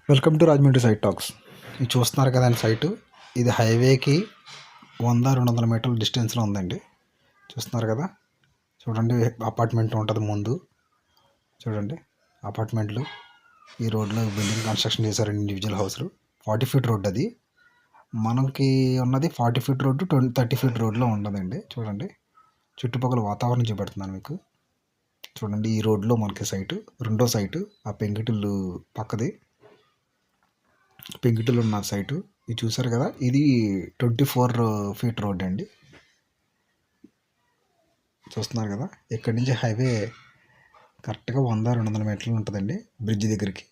Welcome to Rajahmundry site talks. ఇది చూస్తున్నారు కదండి సైటు. ఇది హైవేకి 100-200 మీటర్ల డిస్టెన్స్లో ఉందండి. చూస్తున్నారు కదా, చూడండి అపార్ట్మెంట్ ఉంటుంది ముందు. చూడండి అపార్ట్మెంట్లు, ఈ రోడ్లో బిల్డింగ్ కన్స్ట్రక్షన్ చేశారండి, ఇండివిజువల్ హౌస్లు. 40 ఫీట్ రోడ్ అది. మనకి ఉన్నది 40 ఫీట్ రోడ్డు, 30 ఫీట్ రోడ్లో ఉండదండి. చూడండి చుట్టుపక్కల వాతావరణం చూపెడుతున్నాను మీకు. చూడండి ఈ రోడ్లో మనకి సైటు, రెండో సైటు ఆ పెంకిటిల్లు పక్కది. పెంకిటిల్లు ఉన్న సైటు ఇది చూసారు కదా, ఇది 24 ఫీట్ రోడ్ అండి. చూస్తున్నారు కదా, ఇక్కడి నుంచి హైవే కరెక్ట్గా 100-200 మీటర్లు ఉంటుందండి బ్రిడ్జ్ దగ్గరికి.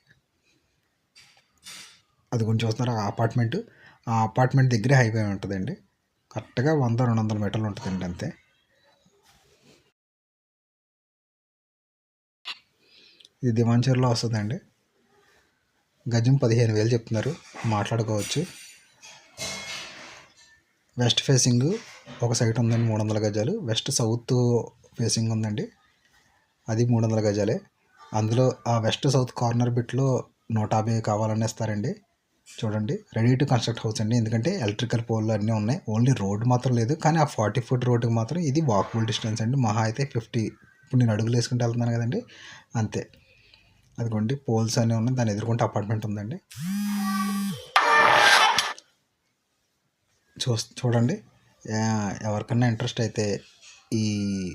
అది కొంచెం చూస్తున్నారు ఆ అపార్ట్మెంట్ దగ్గరే హైవే ఉంటుందండి. కరెక్ట్గా 100-200 మీటర్లు ఉంటుందండి అంతే. ఇది దివాంచర్లో వస్తుందండి. గజం 15,000 చెప్తున్నారు, మాట్లాడుకోవచ్చు. వెస్ట్ ఫేసింగ్ ఒక సైట్ ఉందండి 300 గజాలు. వెస్ట్ సౌత్ ఫేసింగ్ ఉందండి, అది 300 గజాలే. అందులో ఆ వెస్ట్ సౌత్ కార్నర్ బిట్లో 150 కావాలని ఇస్తారండి. చూడండి రెడీ టు కన్స్ట్రక్ట్ హౌస్ అండి, ఎందుకంటే ఎలక్ట్రికల్ పోల్ అన్నీ ఉన్నాయి. ఓన్లీ రోడ్ మాత్రం లేదు, కానీ ఆ 40 ఫీట్ రోడ్డుకి మాత్రం ఇది వాకబుల్ డిస్టెన్స్ అండి. మహా అయితే 50, ఇప్పుడు నేను అడుగులు వేసుకుంటూ వెళ్తున్నాను కదండి అంతే. అదిగోండి పోల్స్ అన్నీ ఉన్నాయి, దాన్ని ఎదుర్కొంటే అపార్ట్మెంట్ ఉందండి. చూడండి, ఎవరికన్నా ఇంట్రెస్ట్ అయితే ఈ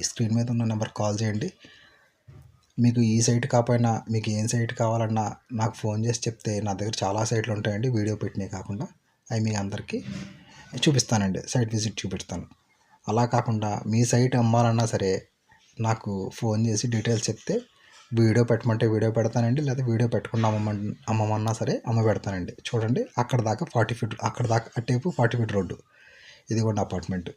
స్క్రీన్ మీద ఉన్న నెంబర్కి కాల్ చేయండి. మీకు ఈ సైట్ కాకపోయినా మీకు ఏం సైట్ కావాలన్నా నాకు ఫోన్ చేసి చెప్తే నా దగ్గర చాలా సైట్లు ఉంటాయండి, వీడియో పెట్టినవి కాకుండా. అవి మీ అందరికీ చూపిస్తానండి, సైట్ విజిట్ చూపిస్తాను. అలా కాకుండా మీ సైట్ అమ్మాలన్నా సరే నాకు ఫోన్ చేసి డీటెయిల్స్ చెప్తే వీడియో పెట్టమంటే వీడియో పెడతానండి, లేదా వీడియో పెట్టకుండా అమ్మమన్నా సరే అమ్మ పెడతానండి. చూడండి అక్కడ దాకా 40 ఫీట్, అక్కడ దాకా అటేపు 40 ఫీట్ రోడ్డు, ఇది కూడా అపార్ట్మెంట్.